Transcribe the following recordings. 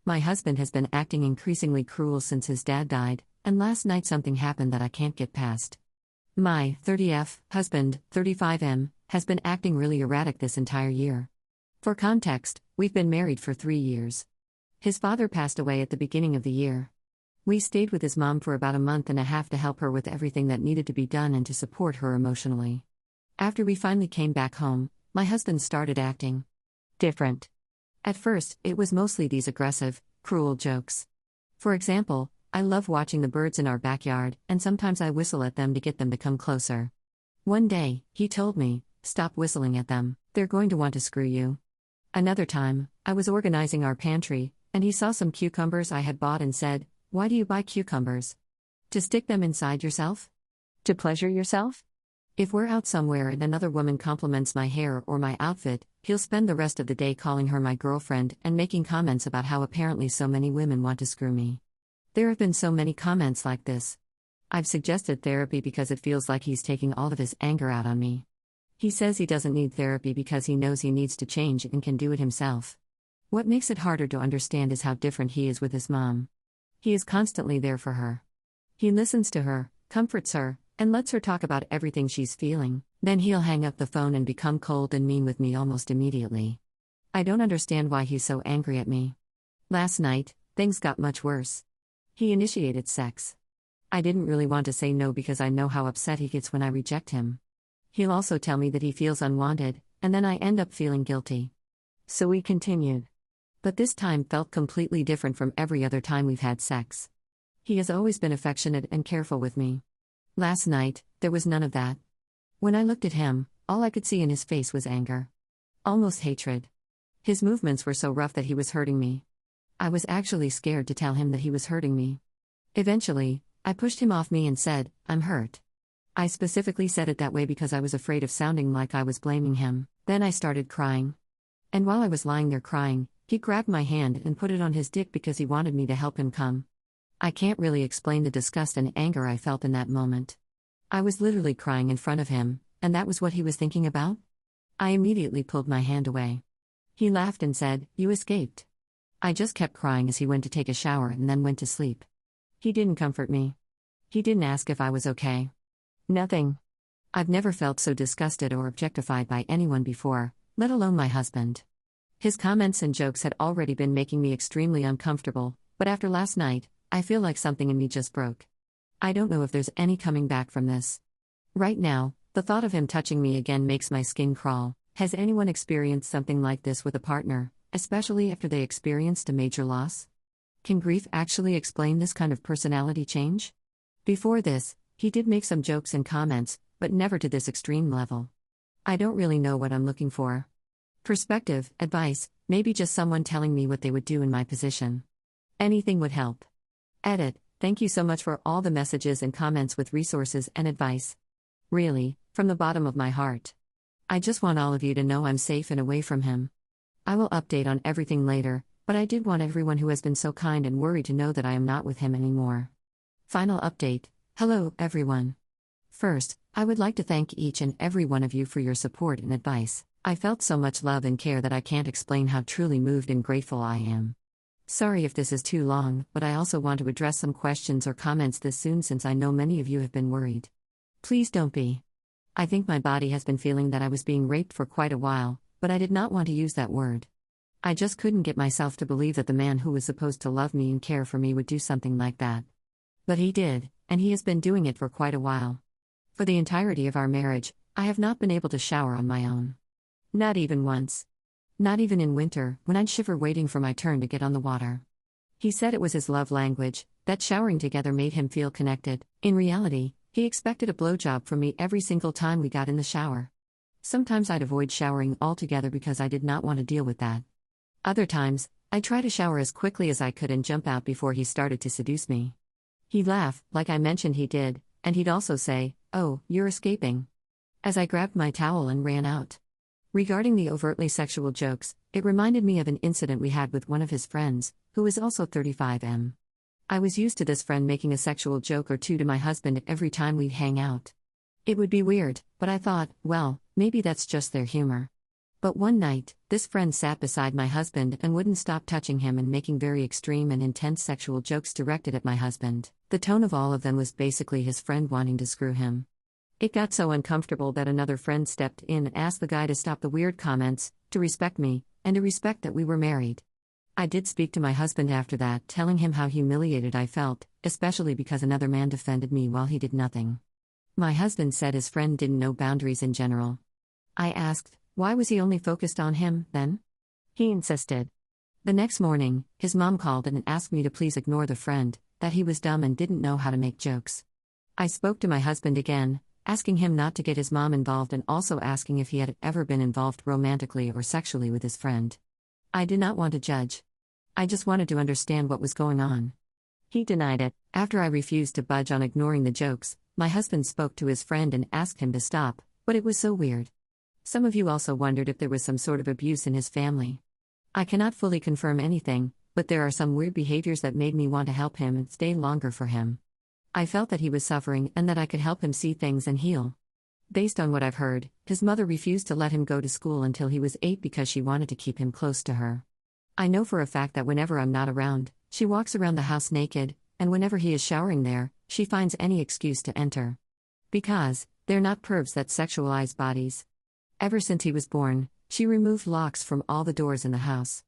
My husband has been acting increasingly cruel since his dad died, and last night something happened that I can't get past. My 30F husband, 35M, has been acting really erratic this entire year. For context, we've been married for 3 years. His father passed away at the beginning of the year. We stayed with his mom for about a month and a half to help her with everything that needed to be done and to support her emotionally. After we finally came back home, my husband started acting different. At first, it was mostly these aggressive, cruel jokes. For example, I love watching the birds in our backyard, and sometimes I whistle at them to get them to come closer. One day, he told me, "Stop whistling at them, they're going to want to screw you." Another time, I was organizing our pantry, and he saw some cucumbers I had bought and said, "Why do you buy cucumbers? To stick them inside yourself? To pleasure yourself?" If we're out somewhere and another woman compliments my hair or my outfit, he'll spend the rest of the day calling her my girlfriend and making comments about how apparently so many women want to screw me. There have been so many comments like this. I've suggested therapy because it feels like he's taking all of his anger out on me. He says he doesn't need therapy because he knows he needs to change and can do it himself. What makes it harder to understand is how different he is with his mom. He is constantly there for her. He listens to her, comforts her, and lets her talk about everything she's feeling. Then he'll hang up the phone and become cold and mean with me almost immediately. I don't understand why he's so angry at me. Last night, things got much worse. He initiated sex. I didn't really want to say no because I know how upset he gets when I reject him. He'll also tell me that he feels unwanted, and then I end up feeling guilty. So we continued. But this time felt completely different from every other time we've had sex. He has always been affectionate and careful with me. Last night, there was none of that. When I looked at him, all I could see in his face was anger. Almost hatred. His movements were so rough that he was hurting me. I was actually scared to tell him that he was hurting me. Eventually, I pushed him off me and said, "I'm hurt." I specifically said it that way because I was afraid of sounding like I was blaming him. Then I started crying. And while I was lying there crying, he grabbed my hand and put it on his dick because he wanted me to help him come. I can't really explain the disgust and anger I felt in that moment. I was literally crying in front of him, and that was what he was thinking about? I immediately pulled my hand away. He laughed and said, "You escaped." I just kept crying as he went to take a shower and then went to sleep. He didn't comfort me. He didn't ask if I was okay. Nothing. I've never felt so disgusted or objectified by anyone before, let alone my husband. His comments and jokes had already been making me extremely uncomfortable, but after last night, I feel like something in me just broke. I don't know if there's any coming back from this. Right now, the thought of him touching me again makes my skin crawl. Has anyone experienced something like this with a partner, especially after they experienced a major loss? Can grief actually explain this kind of personality change? Before this, he did make some jokes and comments, but never to this extreme level. I don't really know what I'm looking for. Perspective, advice, maybe just someone telling me what they would do in my position. Anything would help. Edit. Thank you so much for all the messages and comments with resources and advice. Really, from the bottom of my heart. I just want all of you to know I'm safe and away from him. I will update on everything later, but I did want everyone who has been so kind and worried to know that I am not with him anymore. Final update. Hello, everyone. First, I would like to thank each and every one of you for your support and advice. I felt so much love and care that I can't explain how truly moved and grateful I am. Sorry if this is too long, but I also want to address some questions or comments this soon since I know many of you have been worried. Please don't be. I think my body has been feeling that I was being raped for quite a while, but I did not want to use that word. I just couldn't get myself to believe that the man who was supposed to love me and care for me would do something like that. But he did, and he has been doing it for quite a while. For the entirety of our marriage, I have not been able to shower on my own. Not even once. Not even in winter, when I'd shiver waiting for my turn to get on the water. He said it was his love language, that showering together made him feel connected. In reality, he expected a blowjob from me every single time we got in the shower. Sometimes I'd avoid showering altogether because I did not want to deal with that. Other times, I'd try to shower as quickly as I could and jump out before he started to seduce me. He'd laugh, like I mentioned he did, and he'd also say, "Oh, you're escaping," as I grabbed my towel and ran out. Regarding the overtly sexual jokes, it reminded me of an incident we had with one of his friends, who is also 35M. I was used to this friend making a sexual joke or two to my husband every time we'd hang out. It would be weird, but I thought, well, maybe that's just their humor. But one night, this friend sat beside my husband and wouldn't stop touching him and making very extreme and intense sexual jokes directed at my husband. The tone of all of them was basically his friend wanting to screw him. It got so uncomfortable that another friend stepped in and asked the guy to stop the weird comments, to respect me, and to respect that we were married. I did speak to my husband after that, telling him how humiliated I felt, especially because another man defended me while he did nothing. My husband said his friend didn't know boundaries in general. I asked, why was he only focused on him, then? He insisted. The next morning, his mom called and asked me to please ignore the friend, that he was dumb and didn't know how to make jokes. I spoke to my husband again, asking him not to get his mom involved and also asking if he had ever been involved romantically or sexually with his friend. I did not want to judge. I just wanted to understand what was going on. He denied it. After I refused to budge on ignoring the jokes, my husband spoke to his friend and asked him to stop, but it was so weird. Some of you also wondered if there was some sort of abuse in his family. I cannot fully confirm anything, but there are some weird behaviors that made me want to help him and stay longer for him. I felt that he was suffering and that I could help him see things and heal. Based on what I've heard, his mother refused to let him go to school until he was 8 because she wanted to keep him close to her. I know for a fact that whenever I'm not around, she walks around the house naked, and whenever he is showering there, she finds any excuse to enter. Because they're not pervs that sexualize bodies. Ever since he was born, she removed locks from all the doors in the house.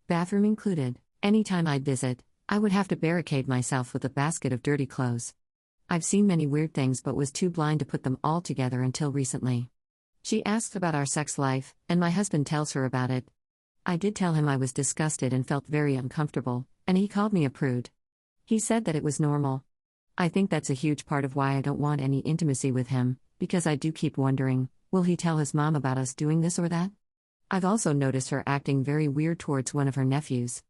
Bathroom included. Anytime I'd visit, I would have to barricade myself with a basket of dirty clothes. I've seen many weird things but was too blind to put them all together until recently. She asked about our sex life, and my husband tells her about it. I did tell him I was disgusted and felt very uncomfortable, and he called me a prude. He said that it was normal. I think that's a huge part of why I don't want any intimacy with him, because I do keep wondering, will he tell his mom about us doing this or that? I've also noticed her acting very weird towards one of her nephews.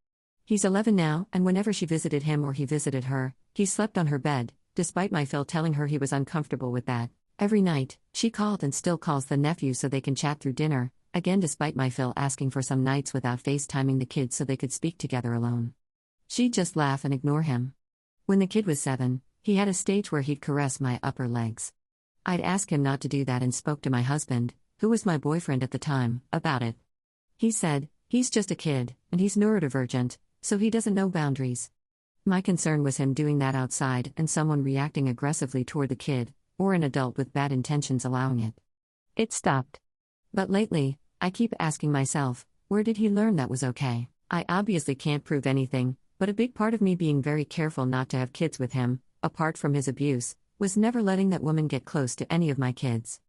He's 11 now, and whenever she visited him or he visited her, he slept on her bed, despite my Phil telling her he was uncomfortable with that. Every night, she called and still calls the nephew so they can chat through dinner, again despite my Phil asking for some nights without FaceTiming the kids so they could speak together alone. She'd just laugh and ignore him. When the kid was 7, he had a stage where he'd caress my upper legs. I'd ask him not to do that and spoke to my husband, who was my boyfriend at the time, about it. He said, he's just a kid, and he's neurodivergent, so he doesn't know boundaries. My concern was him doing that outside and someone reacting aggressively toward the kid, or an adult with bad intentions allowing it. It stopped. But lately, I keep asking myself, where did he learn that was okay? I obviously can't prove anything, but a big part of me being very careful not to have kids with him, apart from his abuse, was never letting that woman get close to any of my kids.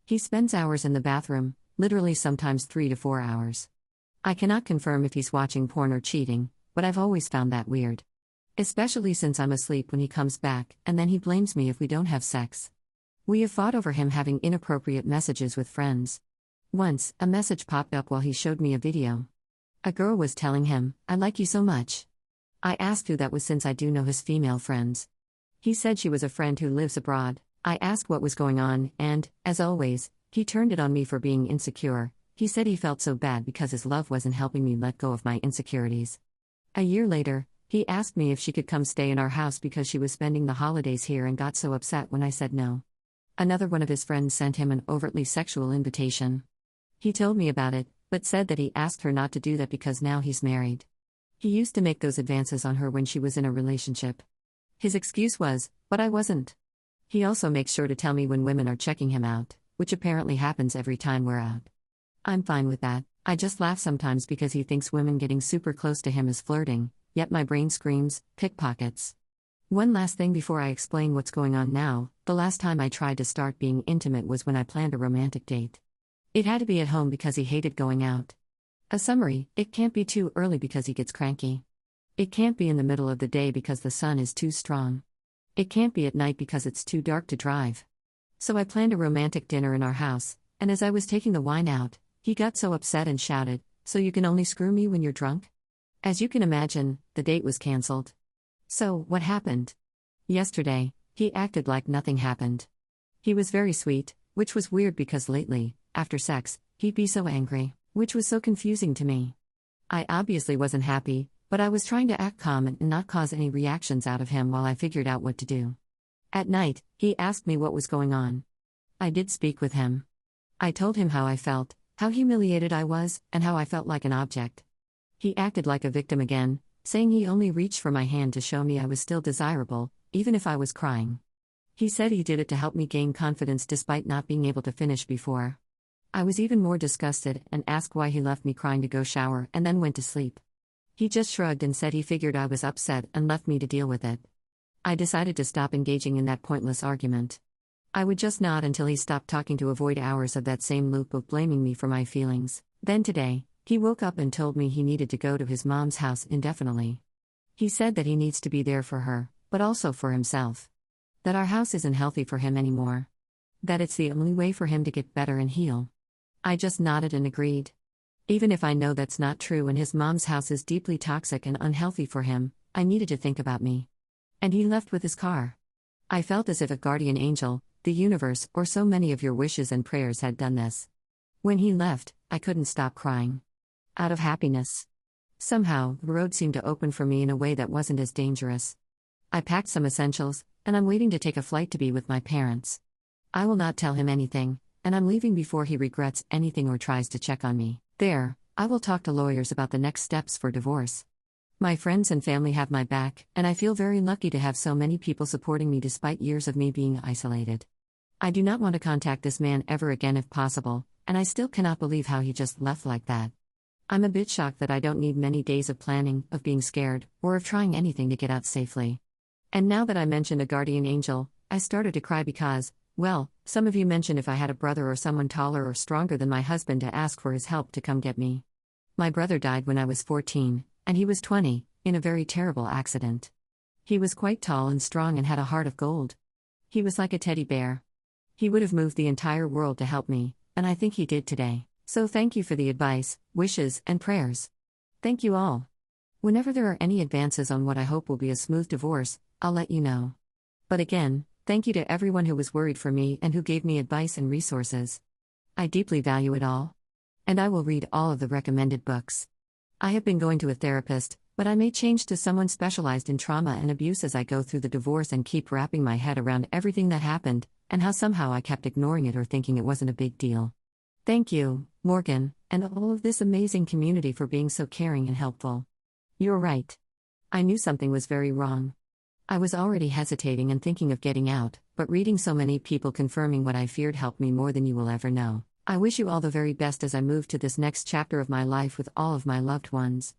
He spends hours in the bathroom, literally sometimes 3 to 4 hours. I cannot confirm if he's watching porn or cheating, but I've always found that weird. Especially since I'm asleep when he comes back, and then he blames me if we don't have sex. We have fought over him having inappropriate messages with friends. Once, a message popped up while he showed me a video. A girl was telling him, "I like you so much." I asked who that was since I do know his female friends. He said she was a friend who lives abroad. I asked what was going on, and, as always, he turned it on me for being insecure. He said he felt so bad because his love wasn't helping me let go of my insecurities. A year later, he asked me if she could come stay in our house because she was spending the holidays here and got so upset when I said no. Another one of his friends sent him an overtly sexual invitation. He told me about it, but said that he asked her not to do that because now he's married. He used to make those advances on her when she was in a relationship. His excuse was, "But I wasn't." He also makes sure to tell me when women are checking him out, which apparently happens every time we're out. I'm fine with that. I just laugh sometimes because he thinks women getting super close to him is flirting, yet my brain screams, pickpockets. One last thing before I explain what's going on now, the last time I tried to start being intimate was when I planned a romantic date. It had to be at home because he hated going out. A summary: it can't be too early because he gets cranky. It can't be in the middle of the day because the sun is too strong. It can't be at night because it's too dark to drive. So I planned a romantic dinner in our house, and as I was taking the wine out, he got so upset and shouted, "So you can only screw me when you're drunk?" As you can imagine, the date was cancelled. So, what happened? Yesterday, he acted like nothing happened. He was very sweet, which was weird because lately, after sex, he'd be so angry, which was so confusing to me. I obviously wasn't happy, but I was trying to act calm and not cause any reactions out of him while I figured out what to do. At night, he asked me what was going on. I did speak with him. I told him how I felt, how humiliated I was, and how I felt like an object. He acted like a victim again, saying he only reached for my hand to show me I was still desirable, even if I was crying. He said he did it to help me gain confidence despite not being able to finish before. I was even more disgusted and asked why he left me crying to go shower and then went to sleep. He just shrugged and said he figured I was upset and left me to deal with it. I decided to stop engaging in that pointless argument. I would just nod until he stopped talking to avoid hours of that same loop of blaming me for my feelings. Then today, he woke up and told me he needed to go to his mom's house indefinitely. He said that he needs to be there for her, but also for himself. That our house isn't healthy for him anymore. That it's the only way for him to get better and heal. I just nodded and agreed. Even if I know that's not true and his mom's house is deeply toxic and unhealthy for him, I needed to think about me. And he left with his car. I felt as if a guardian angel, the universe, or so many of your wishes and prayers had done this. When he left, I couldn't stop crying. Out of happiness. Somehow, the road seemed to open for me in a way that wasn't as dangerous. I packed some essentials, and I'm waiting to take a flight to be with my parents. I will not tell him anything, and I'm leaving before he regrets anything or tries to check on me. There, I will talk to lawyers about the next steps for divorce. My friends and family have my back, and I feel very lucky to have so many people supporting me despite years of me being isolated. I do not want to contact this man ever again if possible, and I still cannot believe how he just left like that. I'm a bit shocked that I don't need many days of planning, of being scared, or of trying anything to get out safely. And now that I mentioned a guardian angel, I started to cry because, well, some of you mentioned if I had a brother or someone taller or stronger than my husband to ask for his help to come get me. My brother died when I was 14, and he was 20, in a very terrible accident. He was quite tall and strong and had a heart of gold. He was like a teddy bear. He would have moved the entire world to help me, and I think he did today. So thank you for the advice, wishes, and prayers. Thank you all. Whenever there are any advances on what I hope will be a smooth divorce, I'll let you know. But again, thank you to everyone who was worried for me and who gave me advice and resources. I deeply value it all. And I will read all of the recommended books. I have been going to a therapist, but I may change to someone specialized in trauma and abuse as I go through the divorce and keep wrapping my head around everything that happened, and how somehow I kept ignoring it or thinking it wasn't a big deal. Thank you, Morgan, and all of this amazing community for being so caring and helpful. You're right. I knew something was very wrong. I was already hesitating and thinking of getting out, but reading so many people confirming what I feared helped me more than you will ever know. I wish you all the very best as I move to this next chapter of my life with all of my loved ones.